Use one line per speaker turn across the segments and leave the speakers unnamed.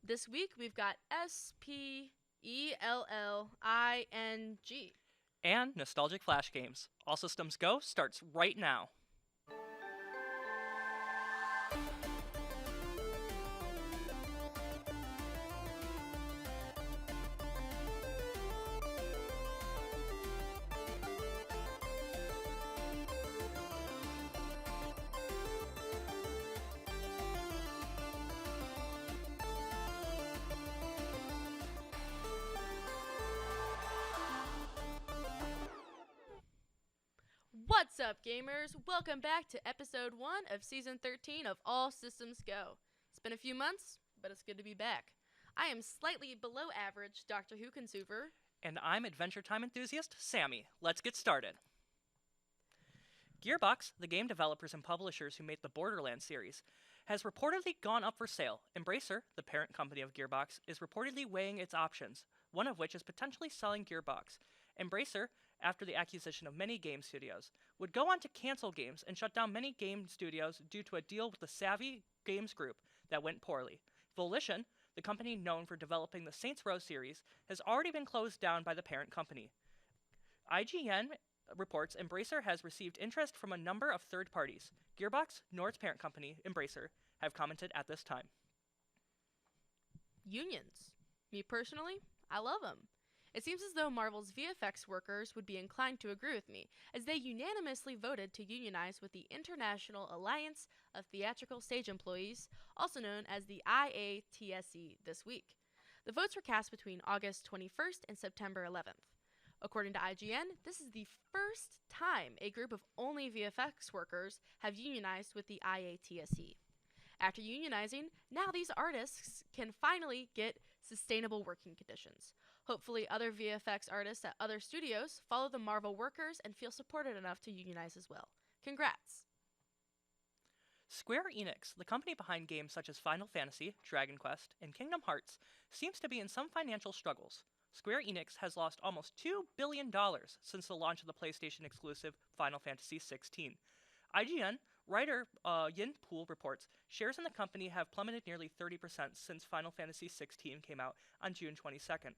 This week we've got Spelling.
And nostalgic flash games. All Systems Go starts right now.
What's up, gamers? Welcome back to episode 1 of season 13 of All Systems Go. It's been a few months, but it's good to be back. I am slightly below average Doctor Who consumer.
And I'm Adventure Time enthusiast Sammy. Let's get started. Gearbox, the game developers and publishers who made the Borderlands series, has reportedly gone up for sale. Embracer, the parent company of Gearbox, is reportedly weighing its options, one of which is potentially selling Gearbox. Embracer, after the acquisition of many game studios, would go on to cancel games and shut down many game studios due to a deal with the Savvy Games Group that went poorly. Volition, the company known for developing the Saints Row series, has already been closed down by the parent company. IGN reports Embracer has received interest from a number of third parties. Gearbox, nor its parent company, Embracer, have commented at this time.
Unions. Me personally, I love them. It seems as though Marvel's VFX workers would be inclined to agree with me, as they unanimously voted to unionize with the International Alliance of Theatrical Stage Employees, also known as the IATSE, this week. The votes were cast between August 21st and September 11th. According to IGN, this is the first time a group of only VFX workers have unionized with the IATSE. After unionizing, now these artists can finally get sustainable working conditions. Hopefully, other VFX artists at other studios follow the Marvel workers and feel supported enough to unionize as well. Congrats!
Square Enix, the company behind games such as Final Fantasy, Dragon Quest, and Kingdom Hearts, seems to be in some financial struggles. Square Enix has lost almost $2 billion since the launch of the PlayStation exclusive Final Fantasy XVI. IGN writer Yin Poole reports shares in the company have plummeted nearly 30% since Final Fantasy XVI came out on June 22nd.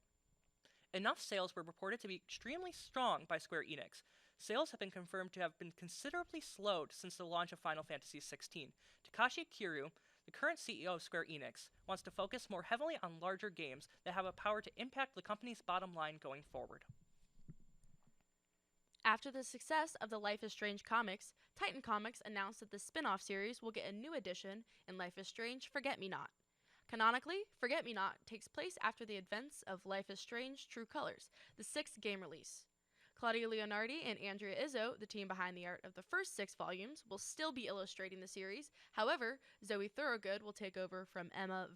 Enough sales were reported to be extremely strong by Square Enix. Sales have been confirmed to have been considerably slowed since the launch of Final Fantasy XVI. Takashi Kiryu, the current CEO of Square Enix, wants to focus more heavily on larger games that have a power to impact the company's bottom line going forward.
After the success of the Life is Strange comics, Titan Comics announced that the spin-off series will get a new edition in Life is Strange Forget-Me-Not. Canonically, Forget-Me-Not takes place after the events of Life is Strange True Colors, the 6th game release. Claudia Leonardi and Andrea Izzo, the team behind the art of the first 6 volumes, will still be illustrating the series. However, Zoe Thorogood will take over from Emma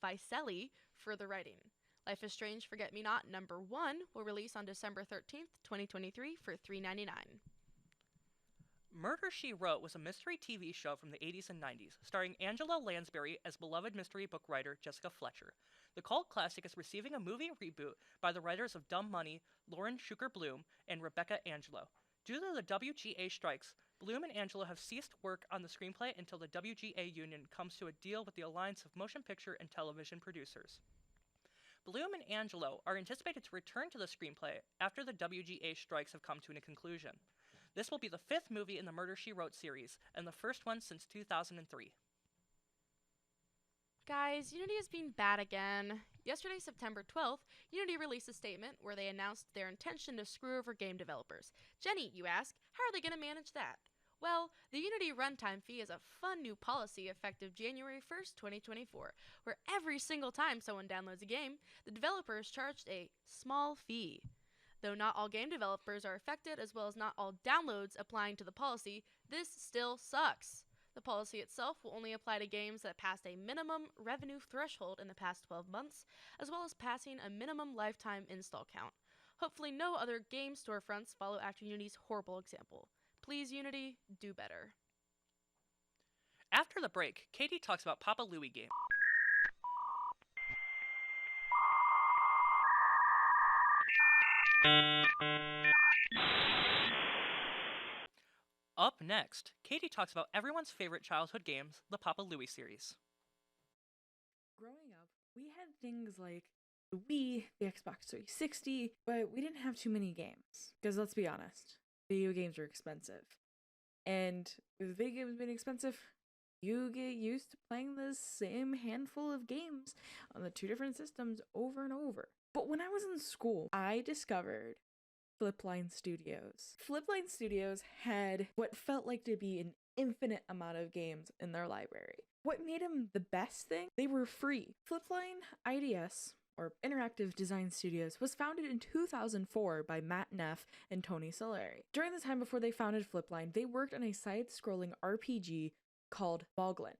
Vicelli for the writing. Life is Strange Forget-Me-Not number 1 will release on December 13th, 2023 for $3.99.
Murder, She Wrote was a mystery TV show from the 80s and 90s, starring Angela Lansbury as beloved mystery book writer Jessica Fletcher. The cult classic is receiving a movie reboot by the writers of Dumb Money, Lauren Schuker Bloom, and Rebecca Angelo. Due to the WGA strikes, Bloom and Angelo have ceased work on the screenplay until the WGA union comes to a deal with the Alliance of Motion Picture and Television Producers. Bloom and Angelo are anticipated to return to the screenplay after the WGA strikes have come to a conclusion. This will be the 5th movie in the Murder, She Wrote series, and the first one since 2003.
Guys, Unity has been bad again. Yesterday, September 12th, Unity released a statement where they announced their intention to screw over game developers. Jenny, you ask, how are they going to manage that? Well, the Unity runtime fee is a fun new policy effective January 1st, 2024, where every single time someone downloads a game, the developer is charged a small fee. Though not all game developers are affected, as well as not all downloads applying to the policy, this still sucks. The policy itself will only apply to games that passed a minimum revenue threshold in the past 12 months, as well as passing a minimum lifetime install count. Hopefully no other game storefronts follow after Unity's horrible example. Please, Unity, do better.
After the break, Katie talks about Papa Louie game. Up next, Katie talks about everyone's favorite childhood games, the Papa Louie series.
Growing up, we had things like the Wii, the Xbox 360, but we didn't have too many games. Because let's be honest, video games are expensive. And with video games being expensive, you get used to playing the same handful of games on the 2 different systems over and over. But when I was in school, I discovered Flipline Studios. Flipline Studios had what felt like to be an infinite amount of games in their library. What made them the best thing? They were free. Flipline IDS, or Interactive Design Studios, was founded in 2004 by Matt Neff and Tony Solari. During the time before they founded Flipline, they worked on a side-scrolling RPG called Boglin.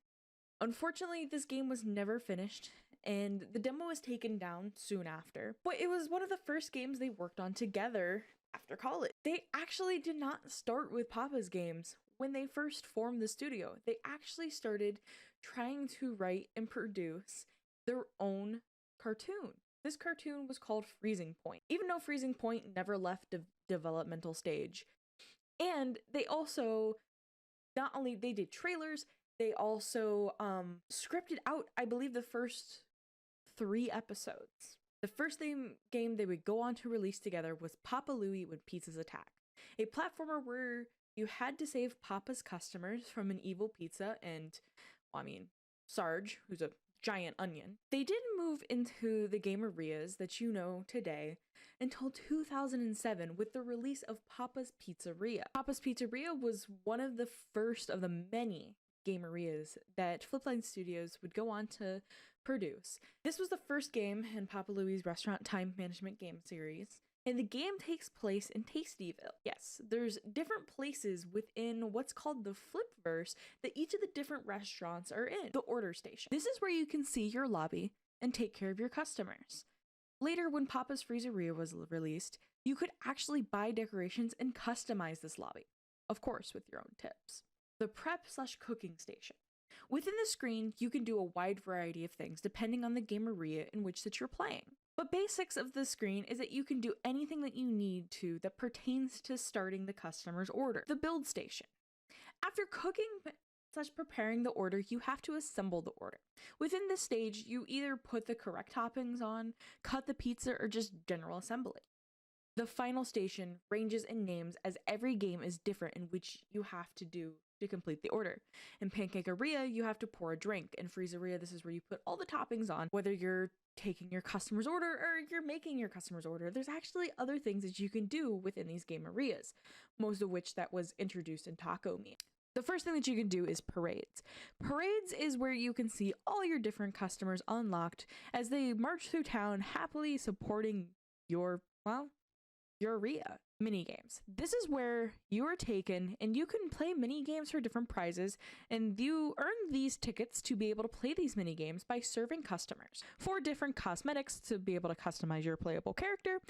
Unfortunately, this game was never finished, and the demo was taken down soon after, but it was one of the first games they worked on together after college. They actually did not start with Papa's games when they first formed the studio. They actually started trying to write and produce their own cartoon. This cartoon was called Freezing Point, even though Freezing Point never left the developmental stage. And they also, not only they did trailers, they also scripted out, I believe, the first 3 episodes. The first game they would go on to release together was Papa Louie When Pizzas Attack, a platformer where you had to save Papa's customers from an evil pizza and, Sarge, who's a giant onion. They didn't move into the game areas that you know today until 2007 with the release of Papa's Pizzeria. Papa's Pizzeria was one of the first of the many game areas that Flipline Studios would go on to produce. This was the first game in Papa Louie's restaurant time management game series, and the game takes place in Tastyville. Yes, there's different places within what's called the Flipverse that each of the different restaurants are in. The order station. This is where you can see your lobby and take care of your customers. Later, when Papa's Freezeria was released, you could actually buy decorations and customize this lobby, of course with your own tips. The prep/cooking station. Within the screen, you can do a wide variety of things depending on the game area in which that you're playing. But basics of the screen is that you can do anything that you need to that pertains to starting the customer's order. The build station. After cooking/preparing the order, you have to assemble the order. Within this stage, you either put the correct toppings on, cut the pizza, or just general assembly. The final station ranges in names as every game is different in which you have to do to complete the order. In Pancakeria, you have to pour a drink. In Freezeria, this is where you put all the toppings on, whether you're taking your customer's order or you're making your customer's order. There's actually other things that you can do within these game areas, most of which that was introduced in Taco Meat. The first thing that you can do is parades. Parades is where you can see all your different customers unlocked as they march through town happily supporting your area. Minigames. This is where you are taken and you can play minigames for different prizes, and you earn these tickets to be able to play these minigames by serving customers for different cosmetics to be able to customize your playable character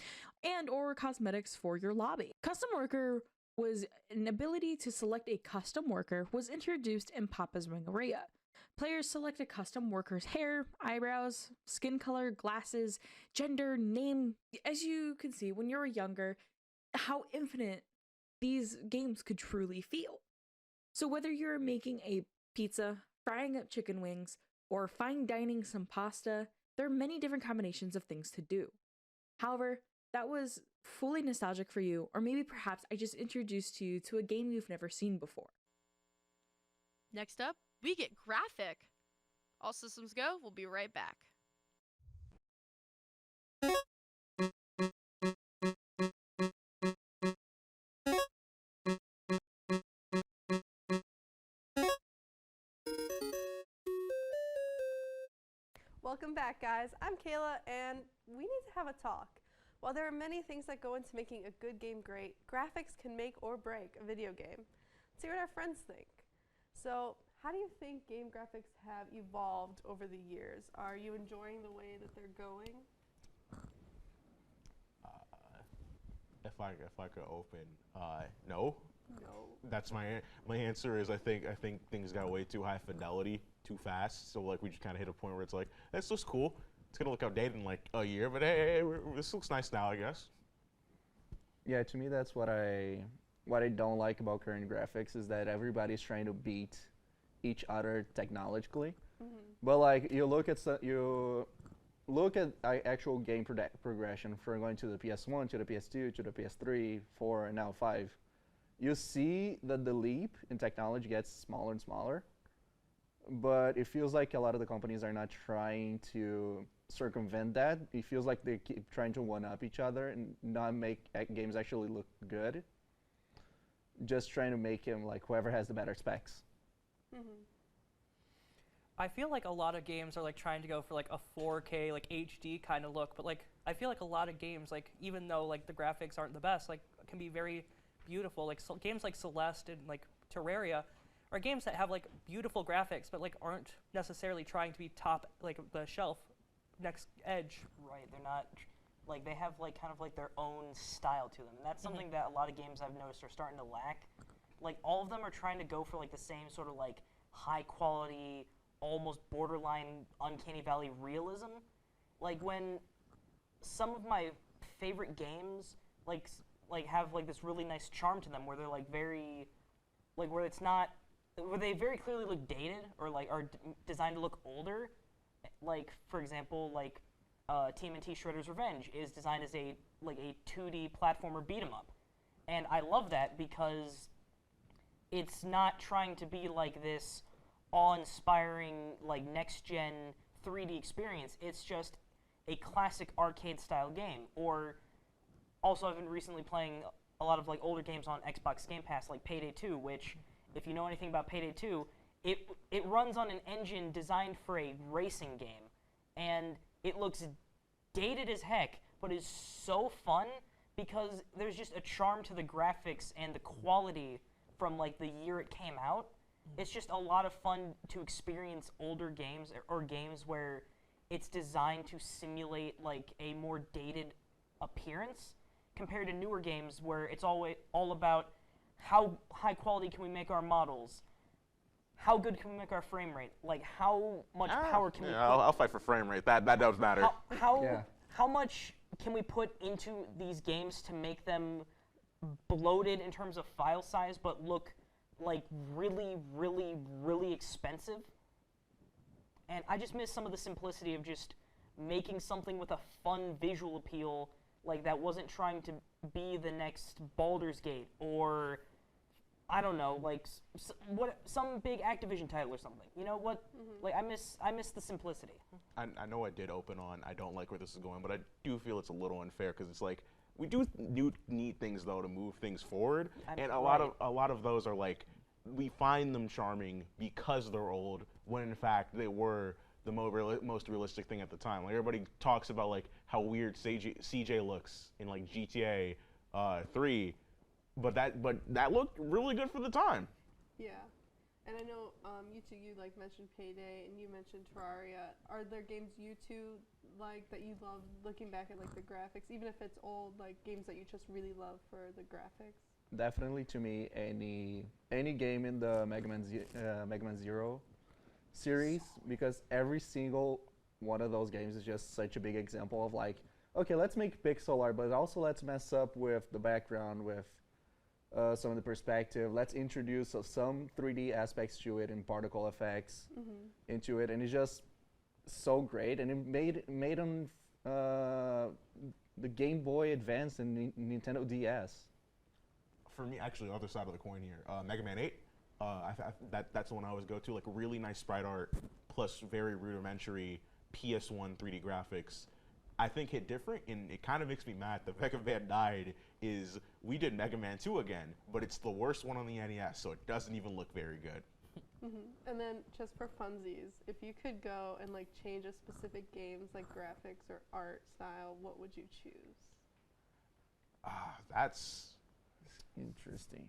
and or cosmetics for your lobby. Custom Worker was an ability to select a custom worker was introduced in Papa's Ringaria. Players select a custom worker's hair, eyebrows, skin color, glasses, gender, name. As you can see, when you're younger, how infinite these games could truly feel. So whether you're making a pizza, frying up chicken wings, or fine dining some pasta, there are many different combinations of things to do. However, that was fully nostalgic for you, or maybe perhaps I just introduced you to a game you've never seen before.
Next up, we get graphic. All systems go, we'll be right back.
Welcome back, guys. I'm Kayla, and we need to have a talk. While there are many things that go into making a good game great, graphics can make or break a video game. Let's see what our friends think. So, how do you think game graphics have evolved over the years? Are you enjoying the way that they're going?
If I could open, no.
No.
That's my answer. Is I think things got way too high fidelity too fast. So like we just kind of hit a point where it's like this looks cool. It's gonna look outdated in like a year, but hey, this looks nice now, I guess.
Yeah, to me that's what I don't like about current graphics is that everybody's trying to beat each other technologically.
Mm-hmm.
But like you look at look at actual game progression from going to the PS1 to the PS2 to the PS3, 4, and now 5. You see that the leap in technology gets smaller and smaller, but it feels like a lot of the companies are not trying to circumvent that. It feels like they keep trying to one-up each other and not make games actually look good. Just trying to make him like whoever has the better specs.
Mm-hmm.
I feel like a lot of games are like trying to go for like a 4K like HD kind of look, but like I feel like a lot of games, like even though like the graphics aren't the best, like can be very beautiful. Like games like Celeste and like Terraria are games that have like beautiful graphics, but like aren't necessarily trying to be top like the shelf next edge.
Right, they're not like they have like kind of like their own style to them, and that's something that a lot of games I've noticed are starting to lack. Like all of them are trying to go for like the same sort of like high quality, almost borderline uncanny valley realism. Like when some of my favorite games like have like this really nice charm to them, where they're like very like where it's not where they very clearly look dated or like are designed to look older. Like for example, like TMNT Shredder's Revenge is designed as a 2D platformer beat 'em up, and I love that because it's not trying to be like this awe-inspiring like next-gen 3D experience. It's just a classic arcade-style game. Or also, I've been recently playing a lot of like older games on Xbox Game Pass, like Payday 2, which, if you know anything about Payday 2, it runs on an engine designed for a racing game, and it looks dated as heck, but is so fun because there's just a charm to the graphics and the quality from like the year it came out. It's just a lot of fun to experience older games or games where it's designed to simulate like a more dated appearance compared to newer games where it's all about how high quality can we make our models, how good can we make our frame rate, like how much power can we put.
I'll fight for frame rate. That does matter.
How much can we put into these games to make them bloated in terms of file size but look like really, really, really expensive? And I just miss some of the simplicity of just making something with a fun visual appeal, like that wasn't trying to be the next Baldur's Gate or I don't know, like some big Activision title or something. You know what? Like I miss the simplicity.
I know I did open on I don't like where this is going, but I do feel it's a little unfair because it's like we do need things though to move things forward, and a lot of those are like we find them charming because they're old when in fact they were the most realistic thing at the time. Like everybody talks about like how weird CJ looks in like GTA 3, but that looked really good for the time.
Yeah. And I know you like mentioned Payday and you mentioned Terraria. Are there games you two like that you love looking back at like the graphics, even if it's old, like games that you just really love for the graphics?
Definitely to me, any game in the Mega Man Zero series, because every single one of those games is just such a big example of like, okay, let's make pixel art, but also let's mess up with the background, with some of the perspective. Let's introduce some 3D aspects to it and particle effects into it, and it's just so great. And it made them the Game Boy Advance and Nintendo DS.
For me, actually, the other side of the coin here, Mega Man 8. That's the one I always go to. Like really nice sprite art plus very rudimentary PS1 3D graphics. I think hit different, and it kind of makes me mad that Mega Man 9 is, we did Mega Man 2 again, but it's the worst one on the NES, so it doesn't even look very good.
And then just for funsies, if you could go and like change a specific game's like graphics or art style, what would you choose?
That's
interesting.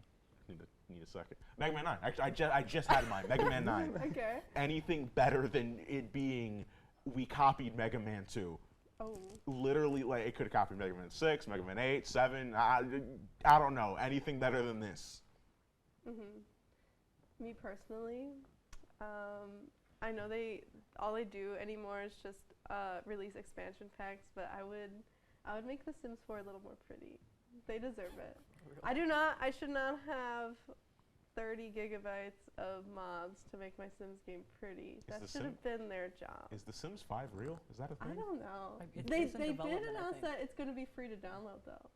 Need a second. Mega Man 9. Actually, I just had mine. Mega Man 9.
Okay.
Anything better than it being we copied Mega Man 2.
Oh.
Literally, like it could have copied Mega Man 6, Mega Man 8, 7. I don't know. Anything better than this.
Me personally, I know all they do anymore is just release expansion packs, but I would make The Sims 4 a little more pretty. They deserve it.
Really?
I should not have 30 gigabytes of mobs to make my Sims game pretty. That
the
should have been their job.
Is The Sims 5 real? Is that a
I
thing?
don't know.
It
They
is in
did
development, I
announce
think.
that it's going to be free to download though.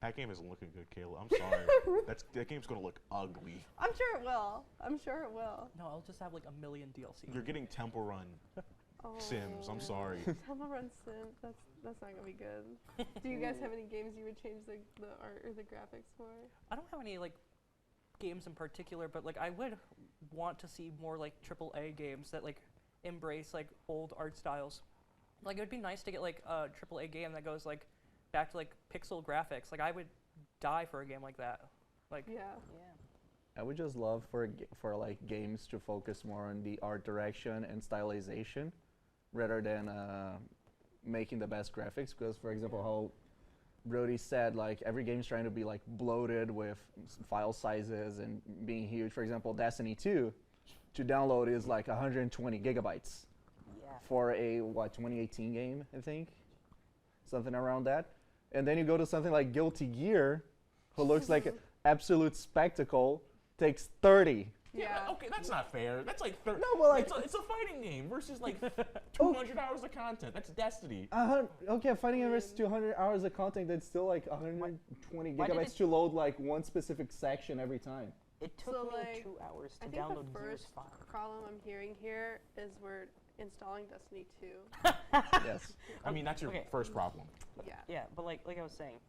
That game isn't looking good, Kayla. I'm sorry. That game's gonna look ugly.
I'm sure it will. I'm sure it will.
No, I'll just have like a million DLC.
You're getting Temple Run Sims. I'm sorry.
Temple Run Sims. That's not gonna be good. Do you guys have any games you would change the art or the graphics for?
I don't have any like games in particular, but like I would want to see more like AAA games that like embrace like old art styles. Like it would be nice to get like a AAA game that goes like back to like pixel graphics. Like I would die for a game like that. Like
Yeah.
I would just love for like games to focus more on the art direction and stylization rather than making the best graphics. Because, for example, how Brody said, like every game's trying to be like bloated with file sizes and being huge. For example, Destiny 2 to download is like 120 gigabytes
Yeah.
for a 2018 game, I think, something around that. And then you go to something like Guilty Gear, who looks like an absolute spectacle, takes 30.
Yeah.
Okay, that's not fair. That's like
No, but like
it's a fighting game versus like 200 hours of content. That's Destiny.
okay, fighting game versus 200 hours of content. That's still like 120
Why did
gigabytes
it-
to load like one specific section every time.
It took
So,
me
like,
2 hours
I
to
think
download
the
Gears
first
5.
problem I'm hearing here is we're installing Destiny 2.
Yes.
I mean, that's your
Okay.
first problem.
Yeah.
Yeah, but like I was saying,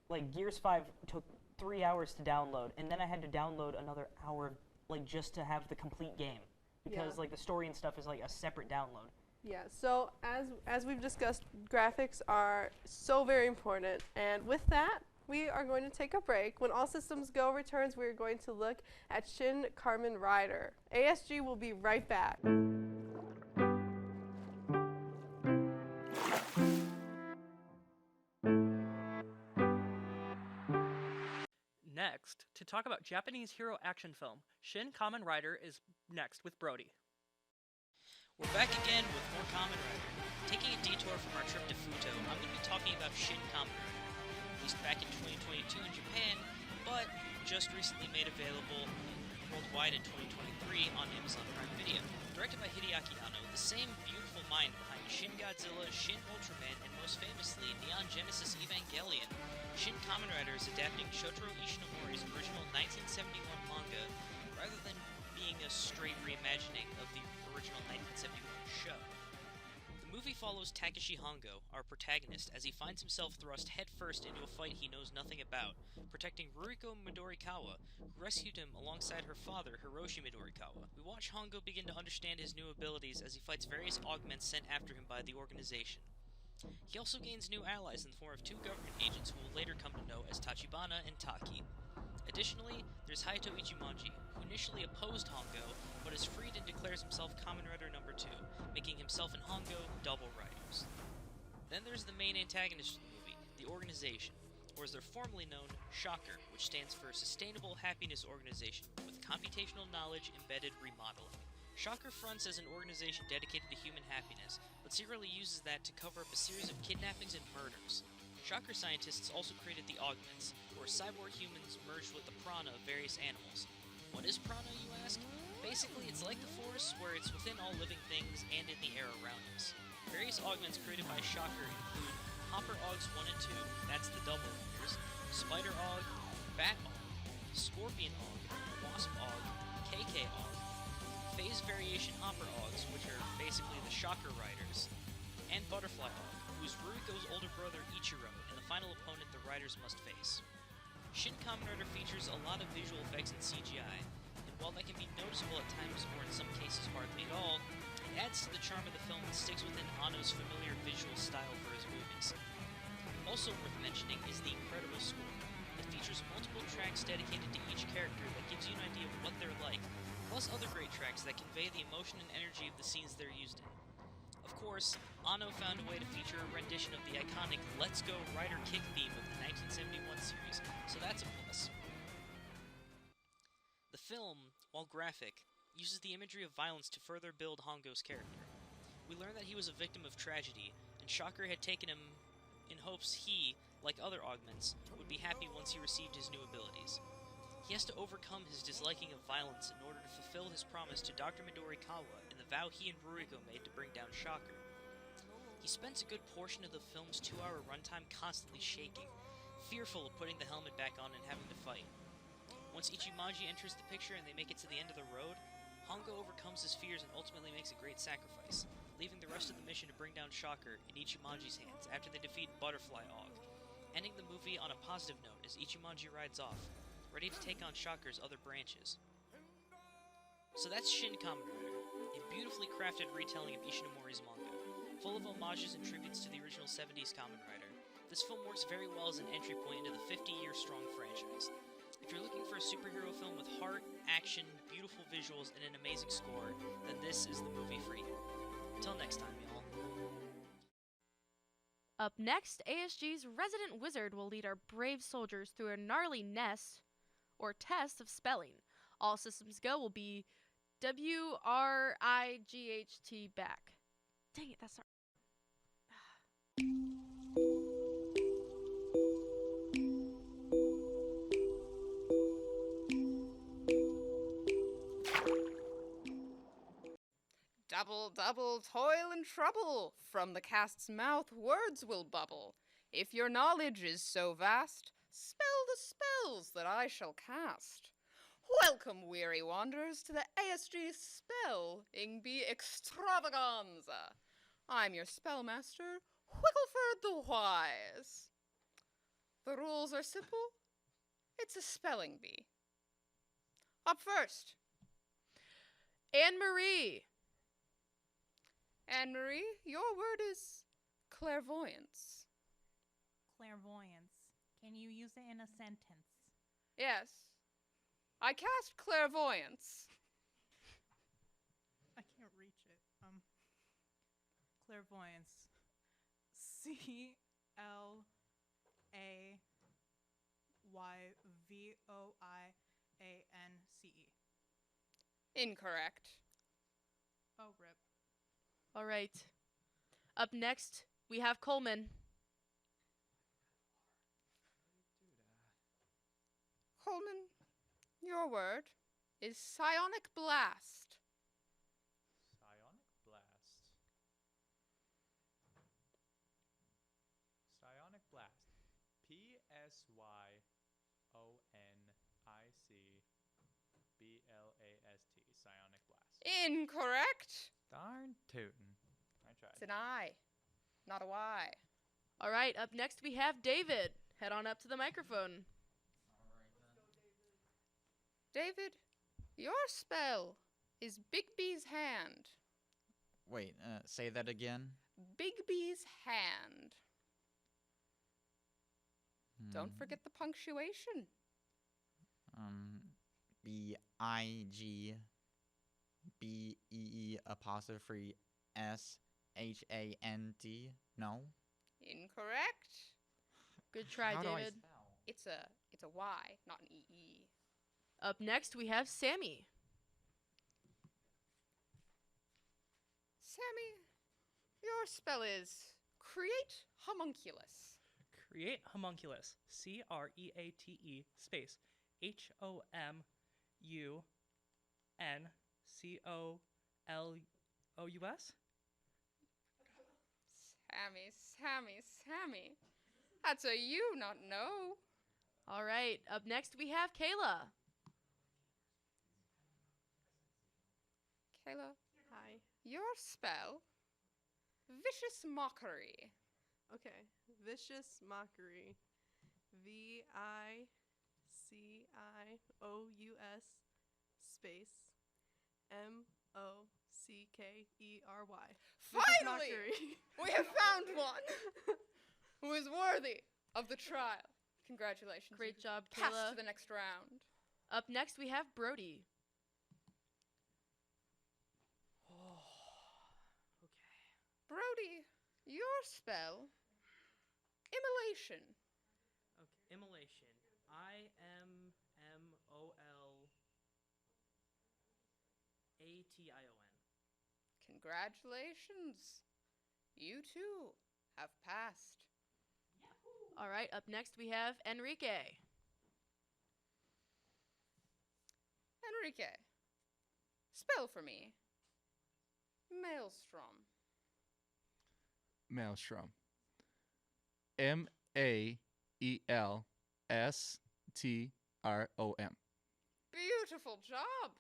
like Gears 5 took 3 hours to download, and then I had to download another hour, like just to have the complete game, because
Yeah.
like the story and stuff is like a separate download.
Yeah, so as we've discussed, graphics are so very important. And with that, we are going to take a break. When All Systems Go returns, we're going to look at Shin Kamen Rider. ASG will be right back.
next, to talk about Japanese hero action film, Shin Kamen Rider is next with Brody.
We're back again with more Kamen Rider. Taking a detour from our trip to Futo, I'm going to be talking about Shin Kamen Rider. Released back in 2022 in Japan, but just recently made available worldwide in 2023 on Amazon Prime Video. Directed by Hideaki Anno, the same beautiful mind behind Shin Godzilla, Shin Ultraman, and most famously Neon Genesis Evangelion, Shin Kamen Rider is adapting Shotaro Ishinomori's original 1971 manga rather than being a straight reimagining of the original 1971 show. The movie follows Takeshi Hongo, our protagonist, as he finds himself thrust headfirst into a fight he knows nothing about, protecting Ruriko Midorikawa, who rescued him alongside her father, Hiroshi Midorikawa. We watch Hongo begin to understand his new abilities as he fights various augments sent after him by the organization. He also gains new allies in the form of two government agents who will later come to know as Tachibana and Taki. Additionally, there's Hayato Ichimonji, who initially opposed Hongo, but is freed and declares himself Kamen Rider No. 2, making himself and Hongo double riders. Then there's the main antagonist of the movie, the Organization, or as they're formally known, Shocker, which stands for Sustainable Happiness Organization, with computational knowledge embedded remodeling. Shocker fronts as an organization dedicated to human happiness, but secretly uses that to cover up a series of kidnappings and murders. Shocker scientists also created the Augments, or cyborg humans merged with the prana of various animals. What is prana, you ask? Basically, it's like the Force, where it's within all living things and in the air around us. Various Augments created by Shocker include Hopper Augs 1 and 2, that's the double riders, Spider Aug, Bat Aug, Scorpion Aug, Wasp Aug, KK Aug, Phase Variation Hopper Augs, which are basically the Shocker riders, and Butterfly Aug, who is Ruriko's older brother Ichiro, and the final opponent the riders must face. Shin Kamen Rider features a lot of visual effects and CGI, and while that can be noticeable at times or in some cases hardly at all, it adds to the charm of the film and sticks within Anno's familiar visual style for his movies. Also worth mentioning is the incredible score. It features multiple tracks dedicated to each character that gives you an idea of what they're like, plus other great tracks that convey the emotion and energy of the scenes they're used in. Of course, Anno found a way to feature a rendition of the iconic Let's Go Rider Kick theme of the 1971 series, so that's a plus. The film, while graphic, uses the imagery of violence to further build Hongo's character. We learn that he was a victim of tragedy, and Shocker had taken him in hopes he, like other augments, would be happy once he received his new abilities. He has to overcome his disliking of violence in order to fulfill his promise to Dr. Midori Kawa and the vow he and Ruriko made to bring down Shocker. He spends a good portion of the film's 2-hour runtime constantly shaking, fearful of putting the helmet back on and having to fight. Once Ichimonji enters the picture and they make it to the end of the road, Hongo overcomes his fears and ultimately makes a great sacrifice, leaving the rest of the mission to bring down Shocker in Ichimonji's hands after they defeat Butterfly Og, ending the movie on a positive note as Ichimonji rides off, ready to take on Shocker's other branches. So that's Shin Kamen Rider, a beautifully crafted retelling of Ishinomori's manga, full of homages and tributes to the original 70s Kamen Rider. This film works very well as an entry point into the 50-year-strong franchise. If you're looking for a superhero film with heart, action, beautiful visuals, and an amazing score, then this is the movie for you. Until next time, y'all.
Up next, ASG's resident wizard will lead our brave soldiers through a gnarly test of spelling. All systems go will be WRIGHT back. Dang it, that's not.
Double, double, toil and trouble. From the cast's mouth words will bubble. If your knowledge is so vast, spell the spells that I shall cast. Welcome, weary wanderers, to the ASG Spelling Bee Extravaganza. I'm your spellmaster, Wiggleford the Wise. The rules are simple. It's a spelling bee. Up first,
Anne-Marie!
Anne-Marie, your word is clairvoyance.
Clairvoyance. Can you use it in a sentence?
Yes. I cast clairvoyance.
I can't reach it. Clairvoyance. CLAYVOIANCE.
Incorrect.
Oh, rip.
All right. Up next, we have Coleman.
Coleman, your word is psionic blast.
Psionic blast. Psionic blast. PSYONICBLAST. Psionic blast.
Incorrect.
Darn tootin'. I tried.
It's an I, not a Y.
All right, up next we have David. Head on up to the microphone.
David, your spell is Bigby's hand.
Wait, say that again?
Bigby's hand. Don't forget the punctuation.
BIGBEE''SHANT. No?
Incorrect.
Good try,
How do I
David.
spell?
It's a Y, not an EE.
Up next we have Sammy.
Sammy, your spell is create homunculus.
Create homunculus. CREATE space HOMUNCOLOUS.
Sammy. That's a you, not no.
All right, up next we have Kayla.
Kayla,
Hi.
your spell, vicious mockery.
Okay. Vicious mockery. VICIOUS space MOCKERY. Vicious
Finally,
mockery.
we have found one who is worthy of the trial. Congratulations.
Great
you
job,
passed
Kayla.
to the next round.
Up next we have Brody.
Brody, your spell, immolation.
Okay, immolation. IMMOLATION.
Congratulations. You too have passed.
All right, up next we have Henrique.
Henrique, spell for me. Maelstrom.
Maelstrom. Maelstrom.
Beautiful job,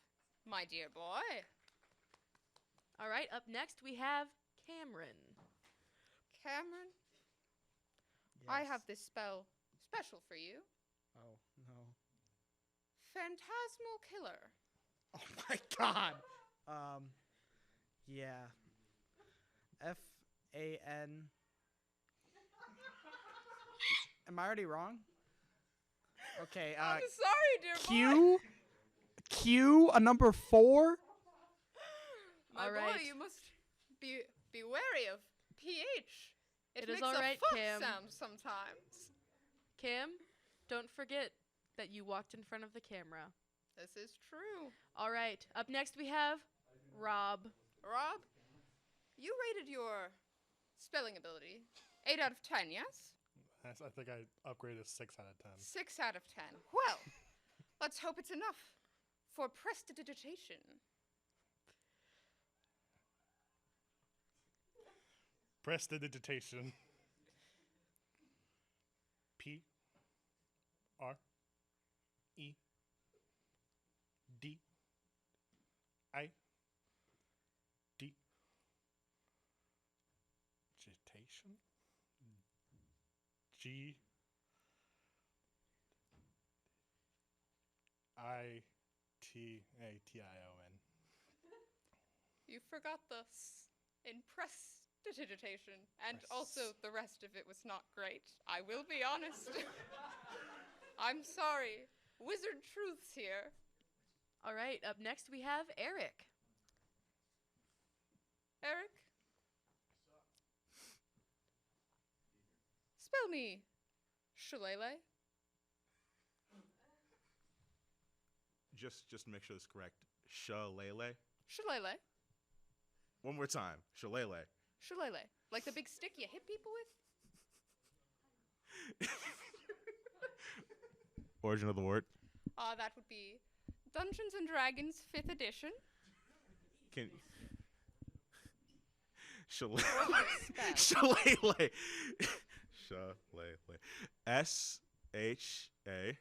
my dear boy.
All right, up next we have Cameron.
Cameron, I have this spell special for you.
Oh, no.
Phantasmal Killer.
Oh my god. Yeah. F-A-N. Am I already wrong? Okay,
I'm sorry, dear boy.
Q, a number 4?
My
All
boy,
right.
you must be wary of PH.
It
makes
is all right,
a fuck
Cam.
sound sometimes.
Cam, don't forget that you walked in front of the camera.
This is true.
All right, up next we have Rob.
Rob, you rated your spelling ability 8 out of 10, yes?
I think I upgraded 6 out of 10.
6 out of 10. Well, let's hope it's enough for prestidigitation.
Prestidigitation. P R E D I D Gitation? G I T A T I O N.
You forgot the s in prestidigitation, and also the rest of it was not great. I will be honest. I'm sorry. Wizard truths here.
All right, up next we have Eric.
Eric? Spell me shillelagh.
Just to make sure this is correct. Shillelagh.
Shillelagh.
One more time. Shillelagh.
Shillelagh. Like the big stick you hit people with?
Origin of the word.
That would be Dungeons and Dragons 5th edition.
Can Shillelagh. Shillelagh. Shillelagh. S-H-A-L-A-L-A.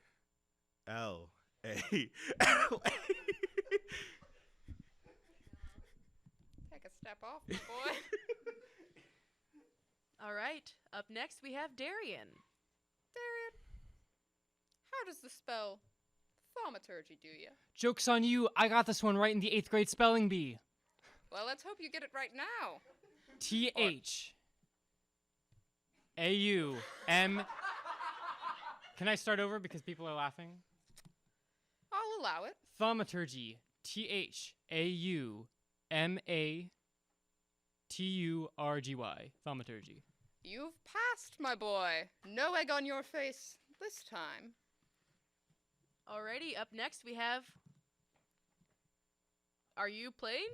Take a step off, my boy.
All right, up next we have Darian.
Darian, how does the spell thaumaturgy do ya?
Joke's on you, I got this one right in the 8th grade spelling bee.
Well, let's hope you get it right now.
T-H-A-U-M. Can I start over because people are laughing?
I'll allow it.
Thaumaturgy. T-H-A-U-M-A-T-U-R-G-Y. Thaumaturgy.
You've passed, my boy. No egg on your face this time.
Alrighty, up next we have... Are you playing?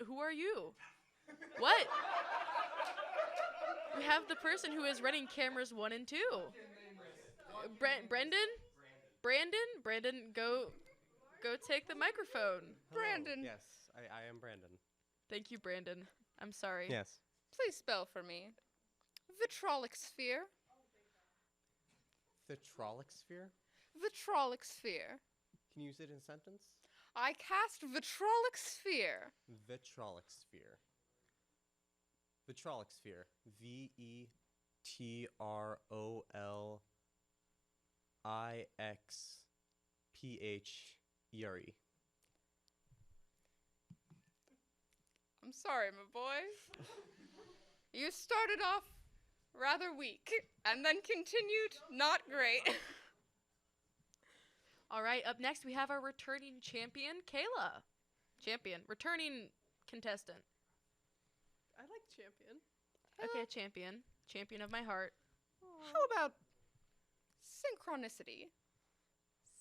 Who are you? What? We have the person who is running cameras 1 and 2. Brendan? Brandon, go take the microphone.
Brandon.
Yes, I am Brandon.
Thank you, Brandon. I'm sorry.
Yes.
Please spell for me. Vitrolic sphere.
Vitrolic sphere?
Vitrolic sphere.
Can you use it in a sentence?
I cast vitrolic sphere.
Vitrolic sphere. Vitrolic sphere. V-E-T-R-O-L-I-X-P-H-E-R-E.
I'm sorry, my boy. You started off rather weak, and then continued not great.
All right, up next we have our returning champion, Kayla. Returning contestant.
I like champion.
Okay, champion. Champion of my heart.
How about synchronicity?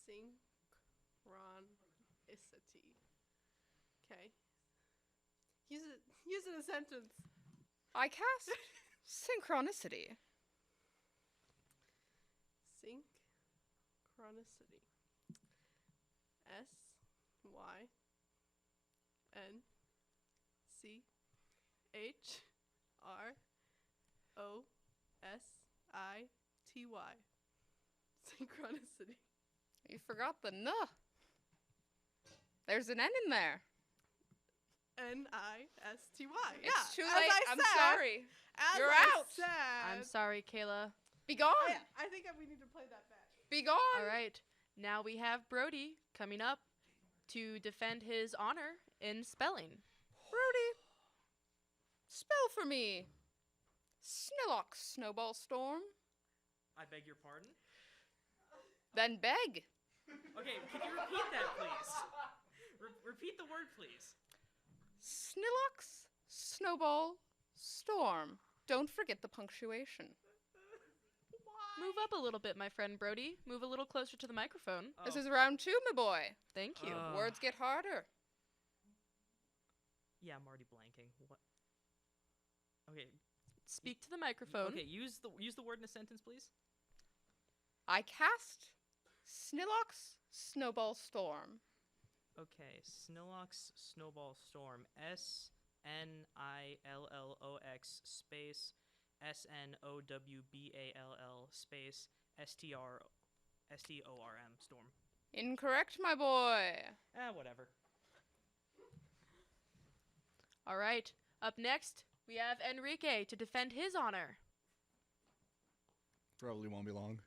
Synchronicity. Okay. Use it in a sentence.
I cast synchronicity.
Synchronicity. Synchronicity.
You forgot the N. There's an N in there.
Nisty.
It's too
as
late.
I
I'm
said,
sorry.
As
You're
I
out.
Said,
I'm sorry, Kayla.
Be gone.
I think we need to play that back.
Be gone.
All right. Now we have Brody coming up to defend his honor in spelling.
Brody, spell for me. Snillock Snowball Storm.
I beg your pardon?
Then beg.
Okay, can you repeat that, please? Repeat the word, please.
Snillock's Snowball Storm. Don't forget the punctuation.
Move up a little bit, my friend Brody. Move a little closer to the microphone.
This is round 2, my boy.
Thank you.
Words get harder.
Yeah, I'm already blanking. What? Okay.
Speak to the microphone.
Okay, use the word in a sentence, please.
I cast Snillock's Snowball Storm.
Okay, Snillock's Snowball Storm. SNILLOX space SNOWBALL space STORM Storm.
Incorrect, my boy.
Whatever.
All right. Up next, we have Henrique to defend his honor.
Probably won't be long.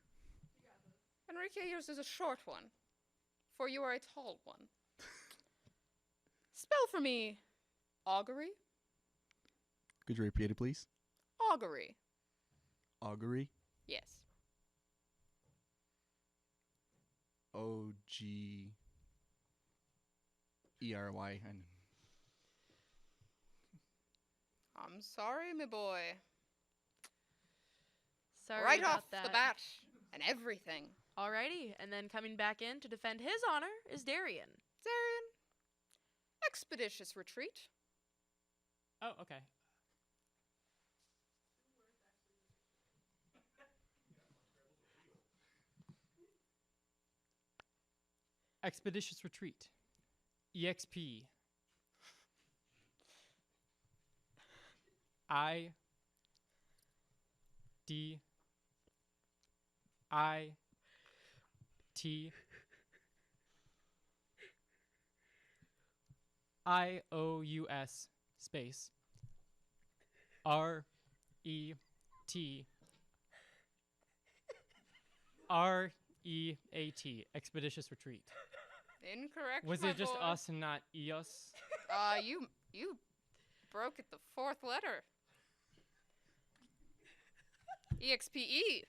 Henrique, yours is a short one, for you are a tall one. Spell for me augury.
Could you repeat it, please?
Augury.
Augury.
Yes.
OGERY.
I'm sorry, my boy.
Sorry
right
about
off
that.
the bat and everything.
Alrighty, and then coming back in to defend his honor is Darian.
Darian, expeditious retreat.
Oh, okay. Expeditious retreat. EXP. I D I T IOUS space RET REAT expeditious retreat.
Incorrect.
Was
my
it just
boy.
us and not EOS?
You broke at the fourth letter. EXPE.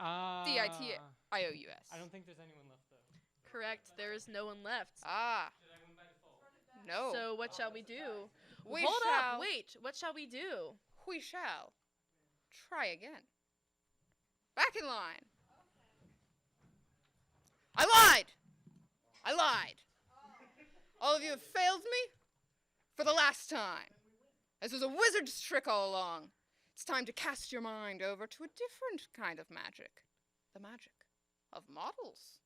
DITIOUS.
I don't think there's anyone left though.
Correct, there is no one left.
Ah. No.
So what shall we do?
We
Hold
shall.
up, wait, what shall we do?
We shall try again. Back in line. I lied! I lied! All of you have failed me for the last time. This was a wizard's trick all along. It's time to cast your mind over to a different kind of magic. The magic of models.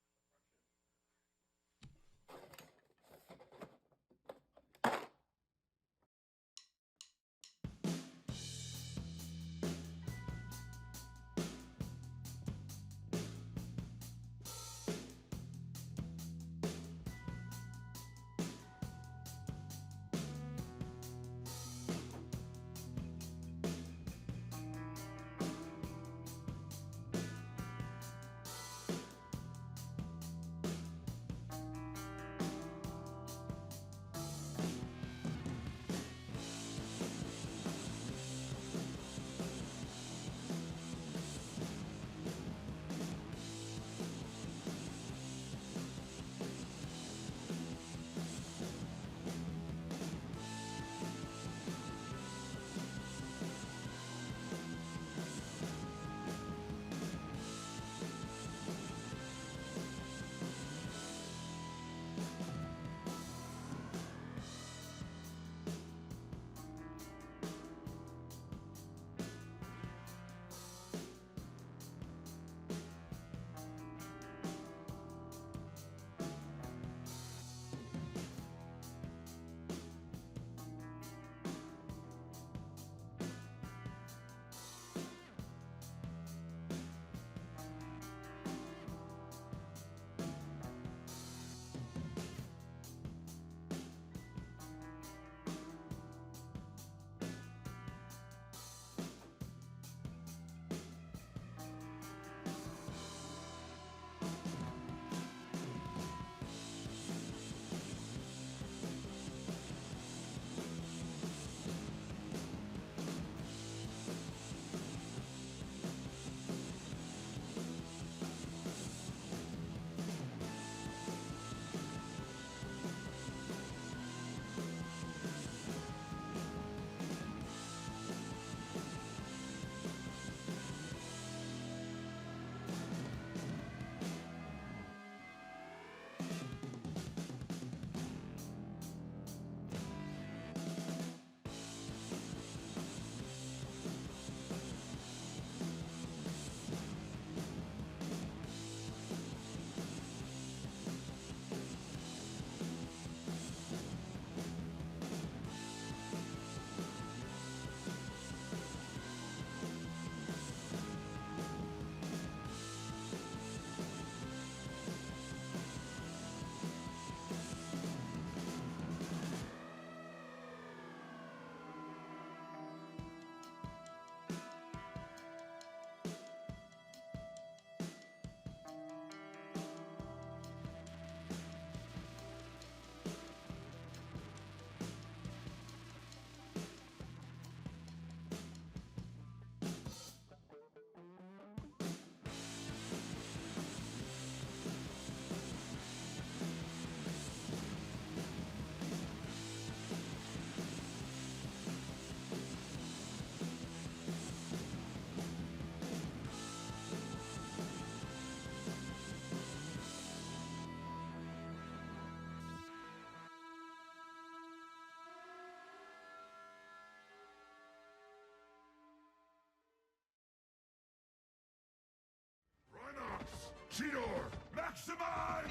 Cheetor, maximize!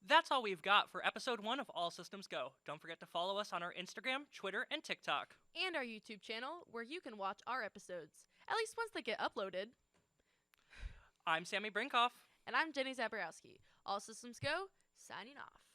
That's all we've got for episode 1 of All Systems Go. Don't forget to follow us on our Instagram, Twitter, and TikTok.
And our YouTube channel, where you can watch our episodes, at least once they get uploaded.
I'm Sammy Brinkoff.
And I'm Jenny Zaborowski. All Systems Go, signing off.